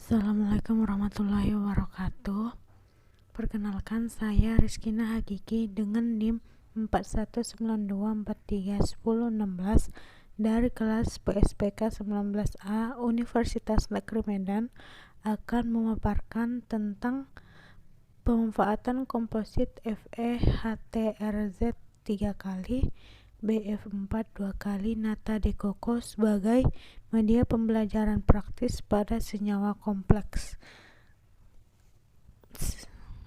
Assalamualaikum warahmatullahi wabarakatuh. Perkenalkan, saya Rizkina Hakiki dengan NIM 4192431016 dari kelas PSPK 19A Universitas Negeri Medan akan memaparkan tentang pemanfaatan komposit FE-HTRZ 3 kali BF4 2 kali Nata de Coco sebagai media pembelajaran praktis pada senyawa kompleks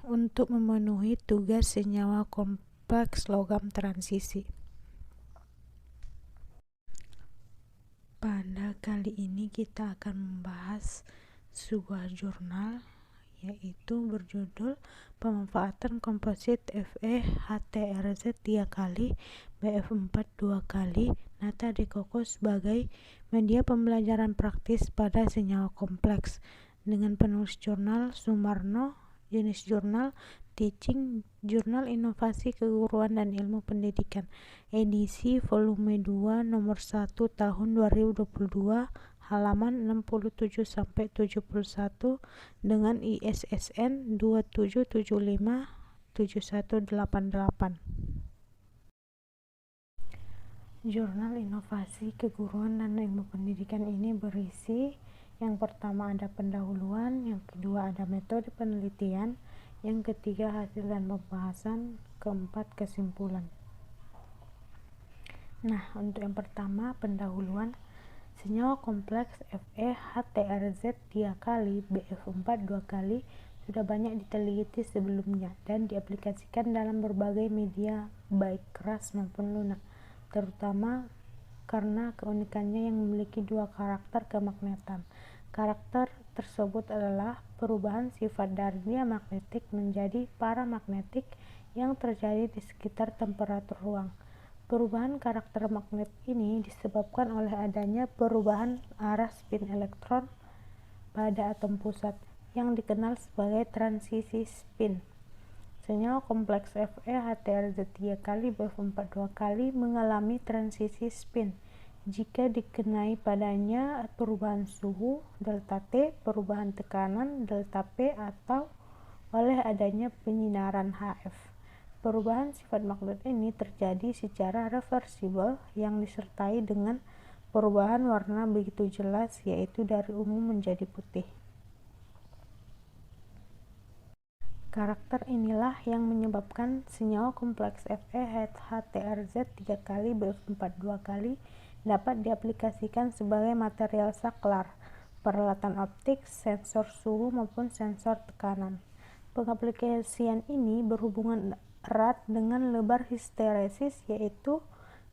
untuk memenuhi tugas senyawa kompleks logam transisi. Pada kali ini kita akan membahas sebuah jurnal yaitu berjudul Pemanfaatan Komposit FE-HTRZ 3 kali BF4 2 kali Nata de Coco sebagai media pembelajaran praktis pada senyawa kompleks, dengan penulis jurnal Sumarno, jenis jurnal Teaching, Jurnal Inovasi Keguruan dan Ilmu Pendidikan, edisi volume 2 nomor 1 tahun 2022, halaman 67-71 dengan ISSN 27757188. Jurnal Inovasi Keguruan dan Ilmu Pendidikan ini berisi: yang pertama ada pendahuluan, yang kedua ada metode penelitian, yang ketiga hasil dan pembahasan, keempat kesimpulan. Nah, untuk yang pertama pendahuluan, senyawa kompleks FE-HTRZ 3 kali BF4 2 kali sudah banyak diteliti sebelumnya dan diaplikasikan dalam berbagai media baik keras maupun lunak, terutama karena keunikannya yang memiliki dua karakter kemagnetan. Karakter tersebut adalah perubahan sifat dari diamagnetik menjadi paramagnetik yang terjadi di sekitar temperatur ruang. Perubahan karakter magnet ini disebabkan oleh adanya perubahan arah spin elektron pada atom pusat yang dikenal sebagai transisi spin. Senyawa kompleks FE-HTRZ 3 kali BF4 2 kali mengalami transisi spin jika dikenai padanya perubahan suhu delta T, perubahan tekanan delta P, atau oleh adanya penyinaran HF. Perubahan sifat magnet ini terjadi secara reversibel yang disertai dengan perubahan warna begitu jelas, yaitu dari ungu menjadi putih. Karakter inilah yang menyebabkan senyawa kompleks FE-HTRZ 3 kali BF4 2 kali dapat diaplikasikan sebagai material saklar, peralatan optik, sensor suhu maupun sensor tekanan. Pengaplikasian ini berhubungan erat dengan lebar histeresis, yaitu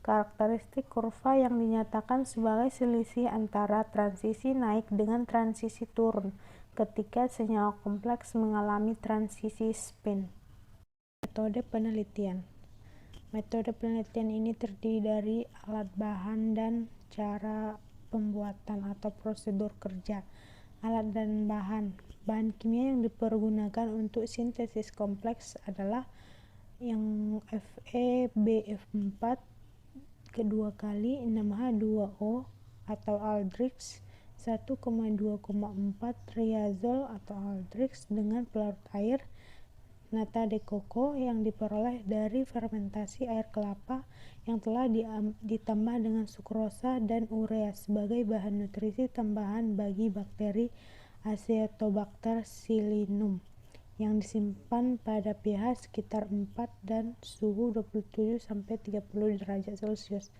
karakteristik kurva yang dinyatakan sebagai selisih antara transisi naik dengan transisi turun ketika senyawa kompleks mengalami transisi spin. Metode penelitian. Metode penelitian ini terdiri dari alat bahan dan cara pembuatan atau prosedur kerja. Alat dan bahan. Bahan kimia yang dipergunakan untuk sintesis kompleks adalah yang FeBF4 kedua kali 6H2O atau Aldrich, 1,2,4 triazol atau Aldrich dengan pelarut air, Nata de Coco yang diperoleh dari fermentasi air kelapa yang telah ditambah dengan sukrosa dan urea sebagai bahan nutrisi tambahan bagi bakteri Acetobacter pseudomonas yang disimpan pada pH sekitar 4 dan suhu 27-30 derajat Celcius.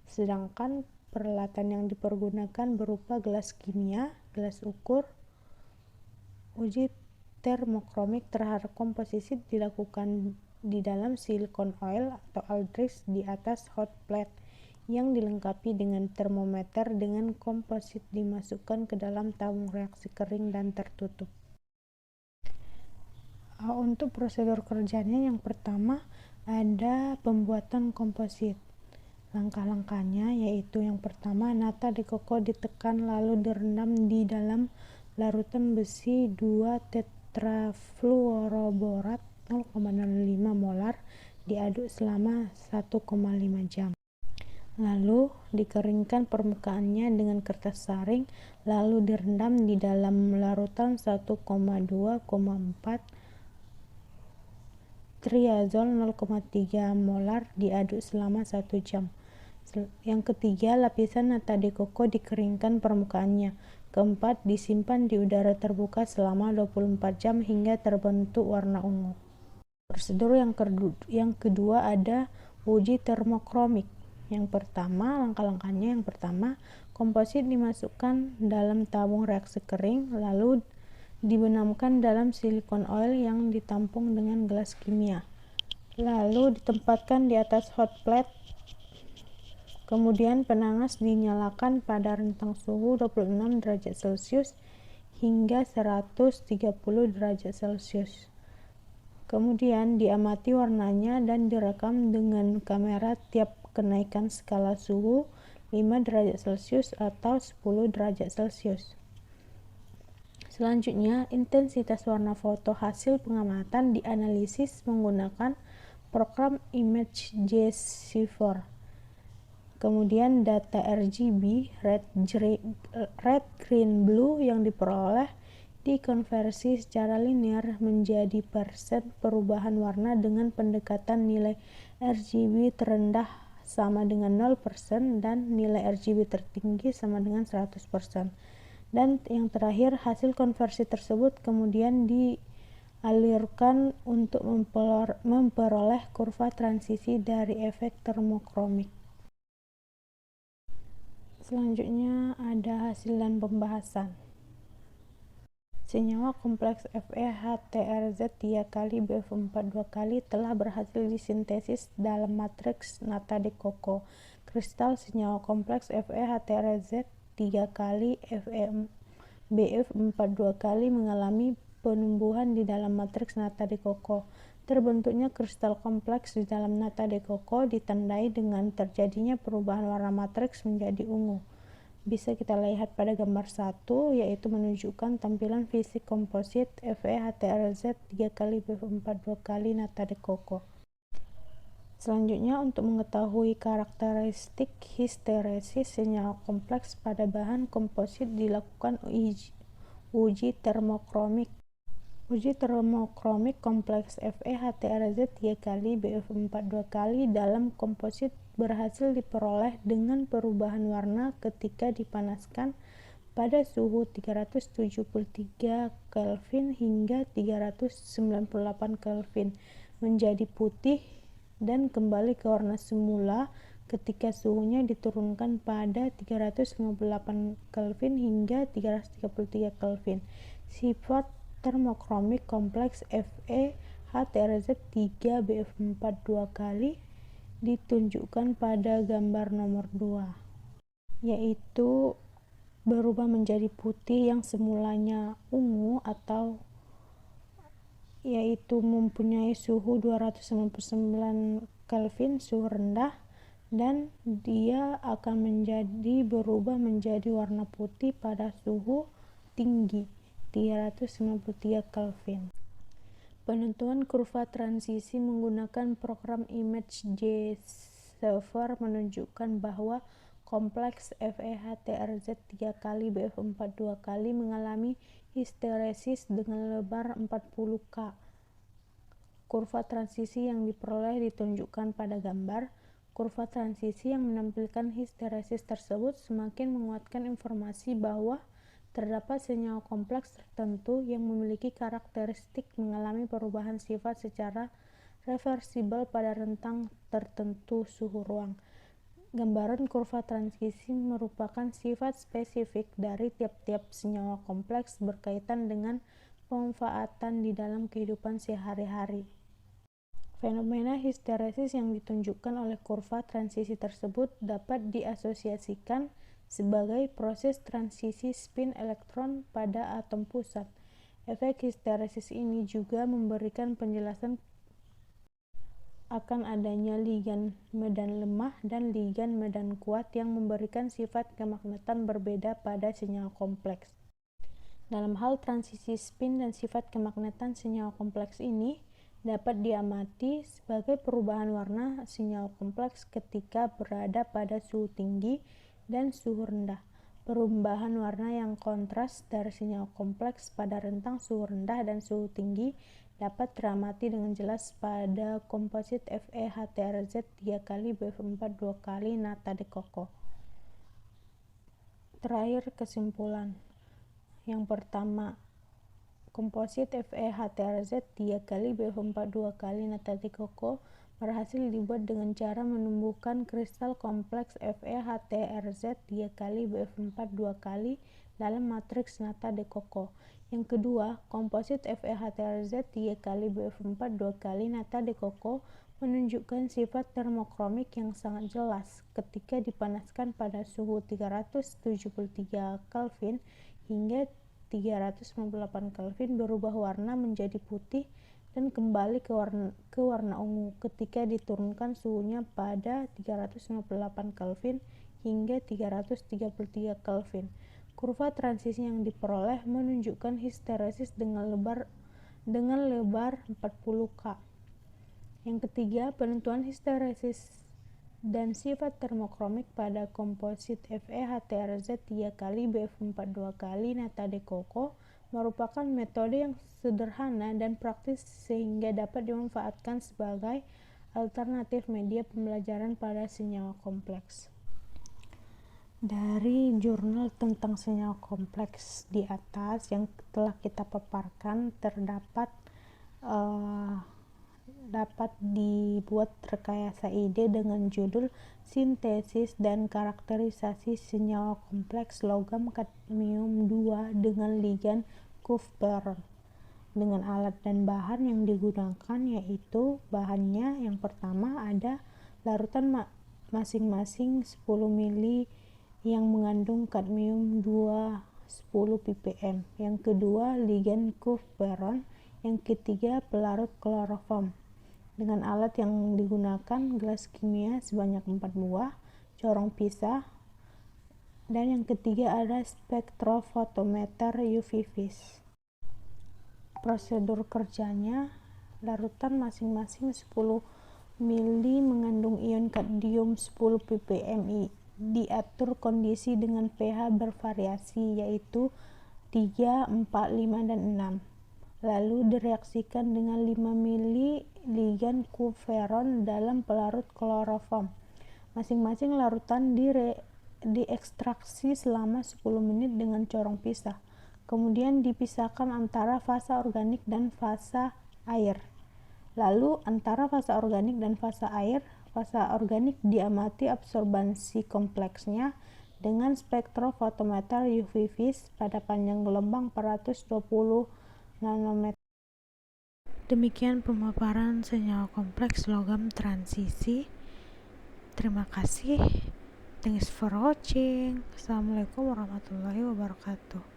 Sedangkan peralatan yang dipergunakan berupa gelas kimia, gelas ukur. Uji termokromik terhadap komposisi dilakukan di dalam silikon oil atau Aldrich di atas hot plate yang dilengkapi dengan termometer, dengan komposit dimasukkan ke dalam tabung reaksi kering dan tertutup. Untuk prosedur kerjanya, yang pertama ada pembuatan komposit. Langkah-langkahnya yaitu yang pertama, Nata de Coco ditekan lalu direndam di dalam larutan besi 2 tetrafluoroborat 0,05 molar, diaduk selama 1,5 jam. lalu dikeringkan permukaannya dengan kertas saring, lalu direndam di dalam larutan 1,2,4 triazol 0,3 molar, diaduk selama 1 jam. Yang ketiga, lapisan nata de coco dikeringkan permukaannya. Keempat, disimpan di udara terbuka selama 24 jam hingga terbentuk warna ungu. Prosedur yang kedua ada uji termokromik. Langkah-langkahnya yang pertama, komposit dimasukkan dalam tabung reaksi kering, lalu dibenamkan dalam silikon oil yang ditampung dengan gelas kimia, lalu ditempatkan di atas hot plate. Kemudian penanas dinyalakan pada rentang suhu 26 derajat Celcius hingga 130 derajat Celcius. Kemudian diamati warnanya dan direkam dengan kamera tiap kenaikan skala suhu 5 derajat Celcius atau 10 derajat Celcius. Selanjutnya, intensitas warna foto hasil pengamatan dianalisis menggunakan program ImageJ4. Kemudian data RGB red, green, blue yang diperoleh dikonversi secara linear menjadi persen perubahan warna dengan pendekatan nilai RGB terendah sama dengan 0% dan nilai RGB tertinggi sama dengan 100%. Dan yang terakhir, hasil konversi tersebut kemudian dialirkan untuk memperoleh kurva transisi dari efek termokromik. Selanjutnya ada hasil dan pembahasan. Senyawa kompleks FeHTrZ 3 kali BF4 2 kali telah berhasil disintesis dalam matriks nata de coco. Kristal senyawa kompleks FeHTrZ 3 kali BF4 2 kali mengalami penumbuhan di dalam matriks nata de coco. Terbentuknya kristal kompleks di dalam nata de coco ditandai dengan terjadinya perubahan warna matriks menjadi ungu. Bisa kita lihat pada gambar 1, yaitu menunjukkan tampilan fisik komposit FeHTrZ 3 kali BF4 2 kali nata de coco. Selanjutnya, untuk mengetahui karakteristik histeresis senyawa kompleks pada bahan komposit dilakukan uji termokromik. Uji termokromik kompleks FeHTrZ 3 kali BF4 2 kali dalam komposit berhasil diperoleh dengan perubahan warna ketika dipanaskan pada suhu 373 Kelvin hingga 398 Kelvin menjadi putih dan kembali ke warna semula ketika suhunya diturunkan pada 358 Kelvin hingga 333 Kelvin. Sifat termokromik kompleks FeHTrZ 3 BF4 2 kali ditunjukkan pada gambar nomor 2, yaitu berubah menjadi putih yang semulanya ungu atau yaitu mempunyai suhu 299 Kelvin, suhu rendah, dan dia akan berubah menjadi warna putih pada suhu tinggi 393 Kelvin. Penentuan kurva transisi menggunakan program ImageJ4 menunjukkan bahwa kompleks FeHTrZ 3 kali BF4 2 kali mengalami histeresis dengan lebar 40 K. Kurva transisi yang diperoleh ditunjukkan pada gambar. Kurva transisi yang menampilkan histeresis tersebut semakin menguatkan informasi bahwa terdapat senyawa kompleks tertentu yang memiliki karakteristik mengalami perubahan sifat secara reversibel pada rentang tertentu suhu ruang. Gambaran kurva transisi merupakan sifat spesifik dari tiap-tiap senyawa kompleks berkaitan dengan pemanfaatan di dalam kehidupan sehari-hari. Fenomena histeresis yang ditunjukkan oleh kurva transisi tersebut dapat diasosiasikan sebagai proses transisi spin elektron pada atom pusat. Efek histeresis ini juga memberikan penjelasan akan adanya ligan medan lemah dan ligan medan kuat yang memberikan sifat kemagnetan berbeda pada senyawa kompleks. Dalam hal transisi spin dan sifat kemagnetan senyawa kompleks ini, dapat diamati sebagai perubahan warna senyawa kompleks ketika berada pada suhu tinggi dan suhu rendah. Perubahan warna yang kontras dari senyawa kompleks pada rentang suhu rendah dan suhu tinggi dapat teramati dengan jelas pada komposit FeHTrZ 3 kali BF4 2 kali nata de coco. Terakhir, kesimpulan. Yang pertama, komposit FeHTrZ 3 kali BF4 2 kali nata de coco berhasil dibuat dengan cara menumbuhkan kristal kompleks FeHTrZ 3 kali BF4 2 kali dalam matriks nata de coco. Yang kedua, komposit FeHTrZ 3 kali BF4 2 kali nata de coco menunjukkan sifat termokromik yang sangat jelas ketika dipanaskan pada suhu 373 Kelvin hingga 398 Kelvin berubah warna menjadi putih dan kembali ke warna ungu ketika diturunkan suhunya pada 358 Kelvin hingga 333 Kelvin. Kurva transisi yang diperoleh menunjukkan histeresis dengan lebar 40K. Yang ketiga, penentuan histeresis dan sifat termokromik pada komposit FeHTrZ 3 kali BF4 2 kali nata de coco merupakan metode yang sederhana dan praktis sehingga dapat dimanfaatkan sebagai alternatif media pembelajaran pada senyawa kompleks. Dari jurnal tentang senyawa kompleks di atas yang telah kita paparkan dapat dibuat rekayasa ide dengan judul Sintesis dan Karakterisasi Senyawa Kompleks Logam Kadmium 2 dengan Ligan Kupferon dengan alat dan bahan yang digunakan, yaitu bahannya yang pertama ada larutan masing-masing 10 mili yang mengandung kadmium 10 ppm, yang kedua ligan Kupferon, yang ketiga pelarut kloroform. Dengan alat yang digunakan gelas kimia sebanyak 4 buah, corong pisah, dan yang ketiga ada spektrofotometer UV vis. Prosedur kerjanya, larutan masing-masing 10 mili mengandung ion kadmium 10 ppm diatur kondisi dengan pH bervariasi yaitu 3, 4, 5, dan 6. Lalu direaksikan dengan 5 mili ligan Kupferon dalam pelarut kloroform. Masing-masing larutan diekstraksi selama 10 menit dengan corong pisah. Kemudian dipisahkan antara fasa organik dan fasa air. Lalu antara fasa organik dan fasa air, fasa organik diamati absorbansi kompleksnya dengan spektrofotometer UV vis pada panjang gelombang 420 nanometer. Demikian pemaparan senyawa kompleks logam transisi. Terima kasih. Thanks for watching. Assalamualaikum warahmatullahi wabarakatuh.